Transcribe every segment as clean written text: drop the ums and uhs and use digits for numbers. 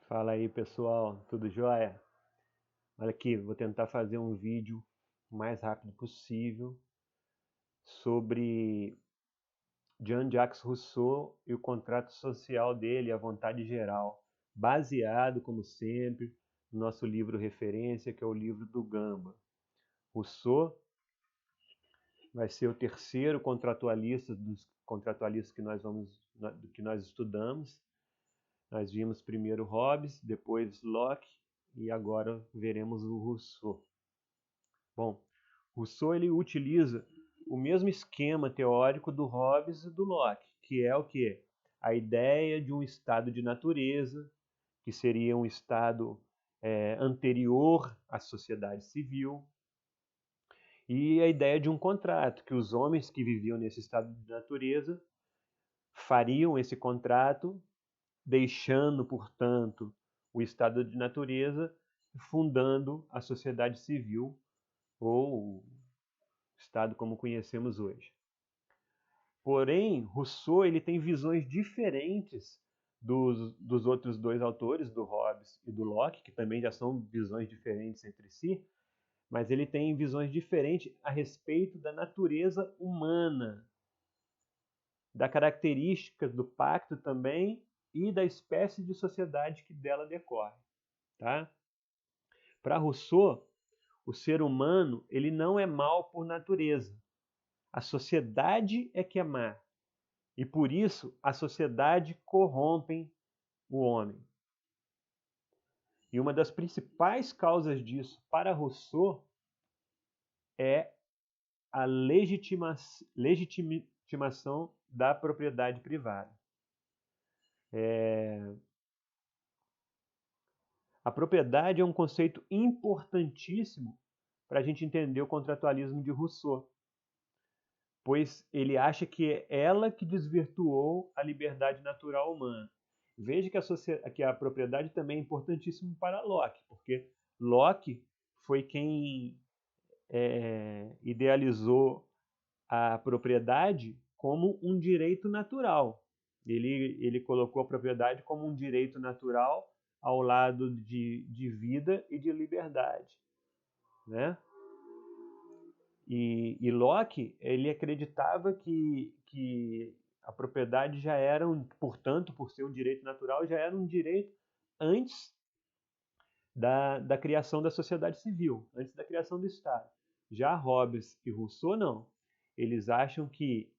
Fala aí, pessoal, tudo jóia? Olha aqui, vou tentar fazer um vídeo o mais rápido possível sobre Jean-Jacques Rousseau e o contrato social dele, a vontade geral, baseado, como sempre, no nosso livro referência, que é o livro do Gamba. Rousseau vai ser o terceiro contratualista dos contratualistas que nós estudamos. Nós vimos primeiro Hobbes, depois Locke e agora veremos o Rousseau. Bom, Rousseau ele utiliza o mesmo esquema teórico do Hobbes e do Locke, que é o quê? A ideia de um estado de natureza, que seria um estado anterior à sociedade civil, e a ideia de um contrato, que os homens que viviam nesse estado de natureza fariam esse contrato, deixando, portanto, o estado de natureza, fundando a sociedade civil ou Estado como conhecemos hoje. Porém, Rousseau ele tem visões diferentes dos outros dois autores, do Hobbes e do Locke, que também já são visões diferentes entre si, mas ele tem visões diferentes a respeito da natureza humana, da característica do pacto também e da espécie de sociedade que dela decorre. Tá? Para Rousseau, o ser humano ele não é mau por natureza. A sociedade é que é má. E por isso a sociedade corrompe o homem. E uma das principais causas disso para Rousseau é a legitimação da propriedade privada. A propriedade é um conceito importantíssimo para a gente entender o contratualismo de Rousseau, pois ele acha que é ela que desvirtuou a liberdade natural humana. Veja que a propriedade também é importantíssima para Locke, porque Locke foi quem idealizou a propriedade como um direito natural. Ele colocou a propriedade como um direito natural ao lado de vida e de liberdade, né? E Locke, ele acreditava que a propriedade já era, portanto, por ser um direito natural, já era um direito antes da criação da sociedade civil, antes da criação do Estado. Já Hobbes e Rousseau, não. Eles acham que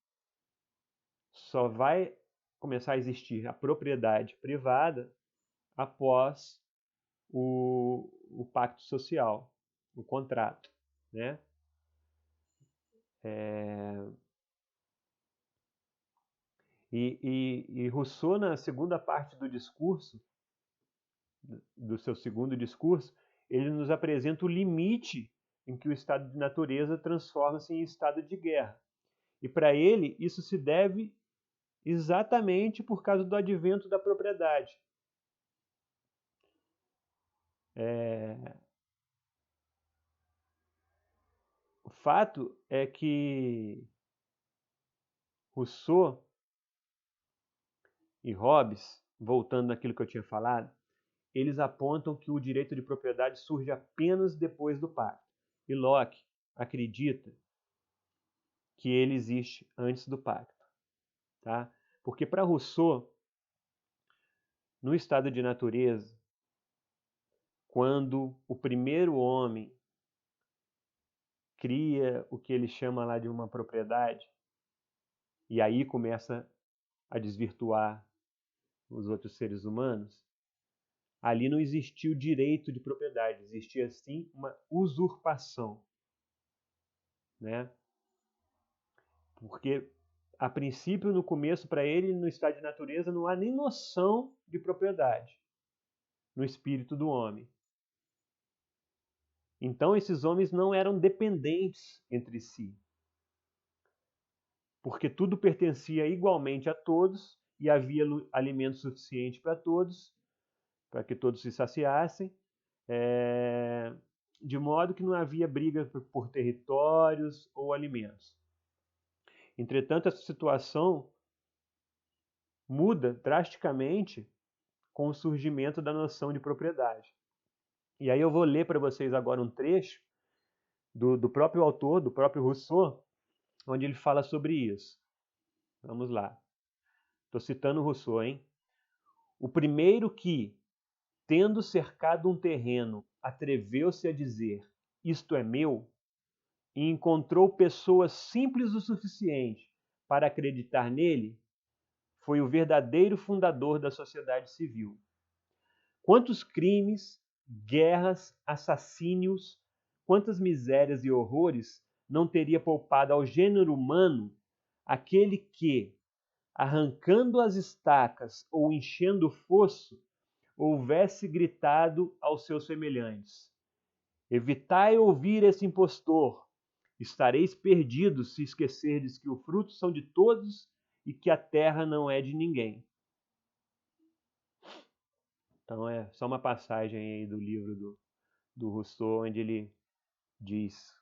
só vai começar a existir a propriedade privada após o pacto social, o contrato, né? E Rousseau, na segunda parte do discurso, do seu segundo discurso, ele nos apresenta o limite em que o estado de natureza transforma-se em estado de guerra. E para ele, isso se deve exatamente por causa do advento da propriedade. O fato é que Rousseau e Hobbes, voltando naquilo que eu tinha falado, eles apontam que o direito de propriedade surge apenas depois do pacto. E Locke acredita que ele existe antes do pacto. Tá? Porque para Rousseau, no estado de natureza, quando o primeiro homem cria o que ele chama lá de uma propriedade, e aí começa a desvirtuar os outros seres humanos, ali não existia o direito de propriedade, existia sim uma usurpação, né? Porque a princípio, no começo, para ele, no estado de natureza, não há nem noção de propriedade no espírito do homem. Então, esses homens não eram dependentes entre si, porque tudo pertencia igualmente a todos e havia alimento suficiente para todos, para que todos se saciassem, de modo que não havia briga por territórios ou alimentos. Entretanto, essa situação muda drasticamente com o surgimento da noção de propriedade. E aí eu vou ler para vocês agora um trecho do próprio autor, do próprio Rousseau, onde ele fala sobre isso. Vamos lá. Estou citando Rousseau, hein? O primeiro que, tendo cercado um terreno, atreveu-se a dizer: isto é meu, e encontrou pessoas simples o suficiente para acreditar nele, foi o verdadeiro fundador da sociedade civil. Quantos crimes, guerras, assassínios, quantas misérias e horrores não teria poupado ao gênero humano aquele que, arrancando as estacas ou enchendo o fosso, houvesse gritado aos seus semelhantes: evitai ouvir esse impostor, estareis perdidos se esquecerdes que os frutos são de todos e que a terra não é de ninguém. Então é só uma passagem aí do livro do Rousseau, onde ele diz,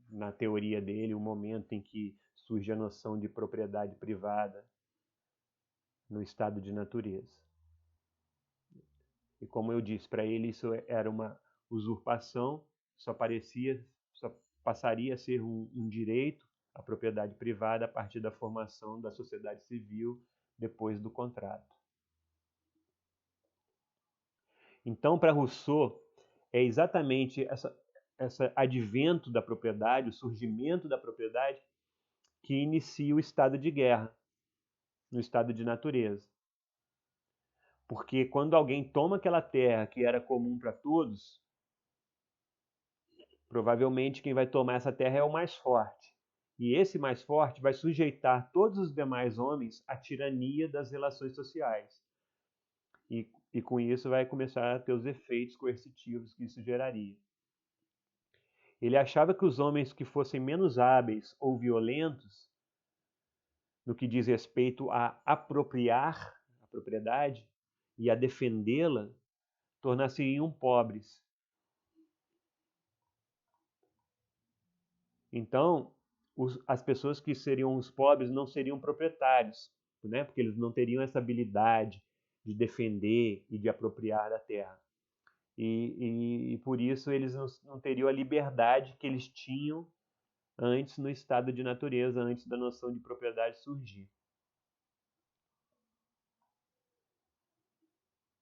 na teoria dele, o momento em que surge a noção de propriedade privada no estado de natureza. E como eu disse, para ele isso era uma usurpação, só passaria a ser um direito, a propriedade privada, a partir da formação da sociedade civil depois do contrato. Então, para Rousseau, é exatamente esse advento da propriedade, o surgimento da propriedade, que inicia o estado de guerra, no estado de natureza. Porque quando alguém toma aquela terra que era comum para todos, provavelmente quem vai tomar essa terra é o mais forte. E esse mais forte vai sujeitar todos os demais homens à tirania das relações sociais. E com isso vai começar a ter os efeitos coercitivos que isso geraria. Ele achava que os homens que fossem menos hábeis ou violentos, no que diz respeito a apropriar a propriedade e a defendê-la, tornar-se-iam pobres. Então, as pessoas que seriam os pobres não seriam proprietários, né? Porque eles não teriam essa habilidade de defender e de apropriar da terra. E por isso eles não teriam a liberdade que eles tinham antes no estado de natureza, antes da noção de propriedade surgir.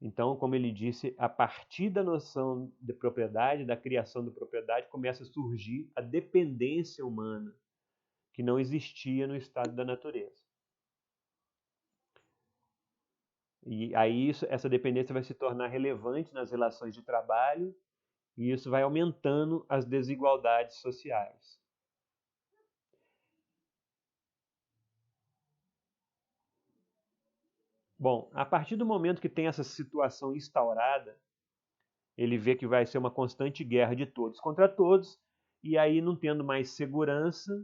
Então, como ele disse, a partir da noção de propriedade, da criação da propriedade, começa a surgir a dependência humana, que não existia no estado da natureza. E aí essa dependência vai se tornar relevante nas relações de trabalho, e isso vai aumentando as desigualdades sociais. Bom, a partir do momento que tem essa situação instaurada, ele vê que vai ser uma constante guerra de todos contra todos, e aí não tendo mais segurança,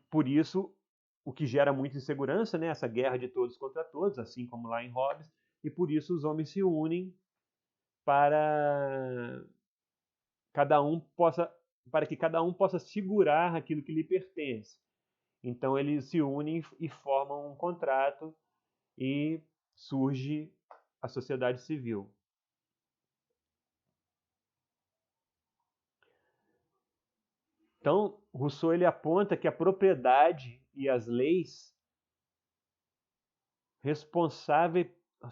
por isso o que gera muita insegurança, né? Essa guerra de todos contra todos, assim como lá em Hobbes, e por isso os homens se unem para que cada um possa segurar aquilo que lhe pertence. Então eles se unem e formam um contrato e surge a sociedade civil. Então, Rousseau ele aponta que a propriedade e as leis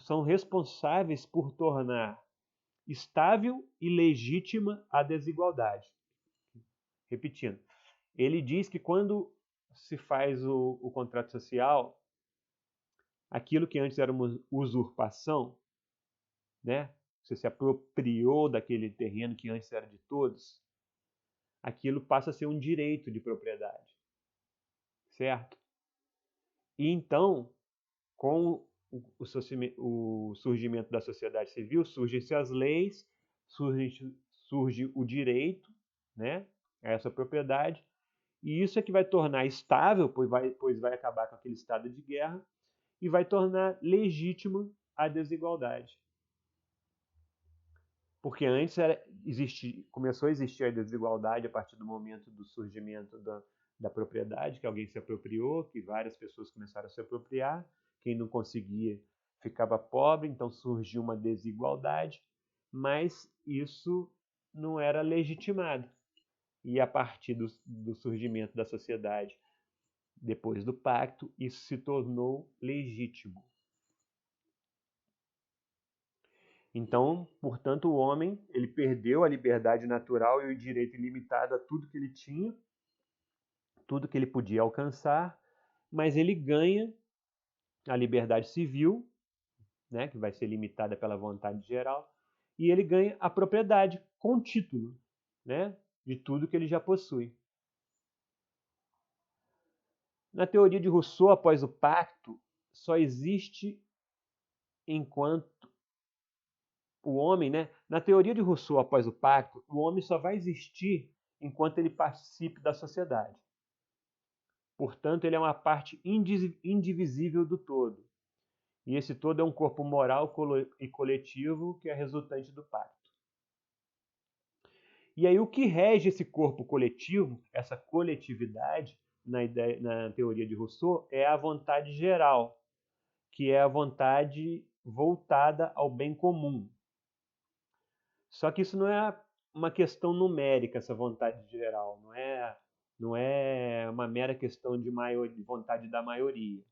são responsáveis por tornar estável e legítima a desigualdade. Repetindo, ele diz que quando se faz o contrato social, aquilo que antes era uma usurpação, né? Você se apropriou daquele terreno que antes era de todos, aquilo passa a ser um direito de propriedade, certo? E então, com o surgimento da sociedade civil, surgem-se as leis, surge o direito, né, a essa propriedade, e isso é que vai tornar estável, pois vai acabar com aquele estado de guerra, e vai tornar legítima a desigualdade. Porque antes começou a existir a desigualdade a partir do momento do surgimento da propriedade, que alguém se apropriou, que várias pessoas começaram a se apropriar, quem não conseguia ficava pobre, então surgiu uma desigualdade, mas isso não era legitimado. E a partir do surgimento da sociedade, depois do pacto, isso se tornou legítimo. Então, portanto, o homem ele perdeu a liberdade natural e o direito ilimitado a tudo que ele tinha, tudo que ele podia alcançar, mas ele ganha a liberdade civil, né, que vai ser limitada pela vontade geral, e ele ganha a propriedade com título, né, de tudo que ele já possui. Na teoria de Rousseau, após o pacto, só existe enquanto o homem, né? Na teoria de Rousseau, após o pacto, o homem só vai existir enquanto ele participe da sociedade. Portanto, ele é uma parte indivisível do todo. E esse todo é um corpo moral e coletivo que é resultante do pacto. E aí o que rege esse corpo coletivo, essa coletividade, na teoria de Rousseau, é a vontade geral, que é a vontade voltada ao bem comum. Só que isso não é uma questão numérica, essa vontade geral, não é uma mera questão de vontade da maioria,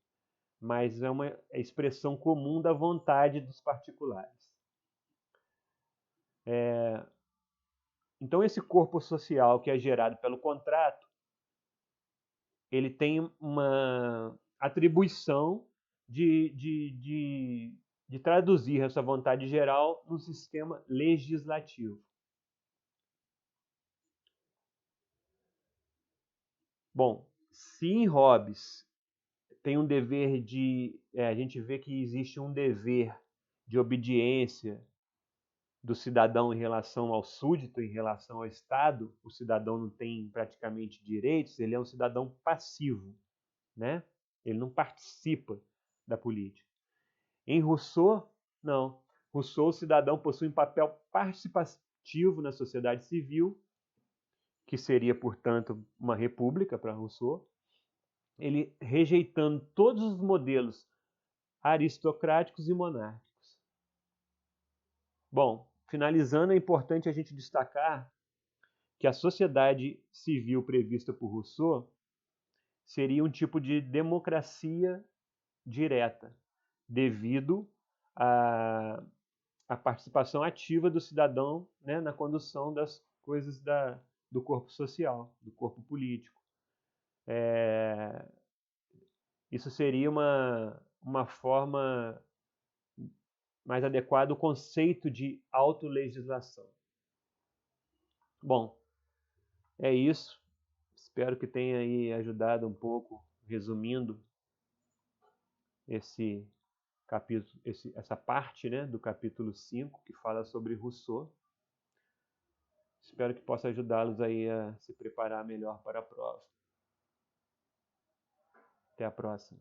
mas é uma expressão comum da vontade dos particulares. Então esse corpo social que é gerado pelo contrato, ele tem uma atribuição de traduzir essa vontade geral no sistema legislativo. Bom, se em Hobbes tem um dever a gente vê que existe um dever de obediência do cidadão em relação ao súdito, em relação ao Estado, o cidadão não tem praticamente direitos, ele é um cidadão passivo, né? Ele não participa da política. Em Rousseau, não. Rousseau, o cidadão possui um papel participativo na sociedade civil, que seria, portanto, uma república para Rousseau, ele rejeitando todos os modelos aristocráticos e monárquicos. Bom, finalizando, é importante a gente destacar que a sociedade civil prevista por Rousseau seria um tipo de democracia direta, devido à participação ativa do cidadão, né, na condução das coisas do corpo social, do corpo político. Isso seria uma forma mais adequada ao conceito de autolegislação. Bom, é isso. Espero que tenha aí ajudado um pouco, resumindo esse capítulo, essa parte, né, do capítulo 5, que fala sobre Rousseau. Espero que possa ajudá-los aí a se preparar melhor para a prova. Até a próxima.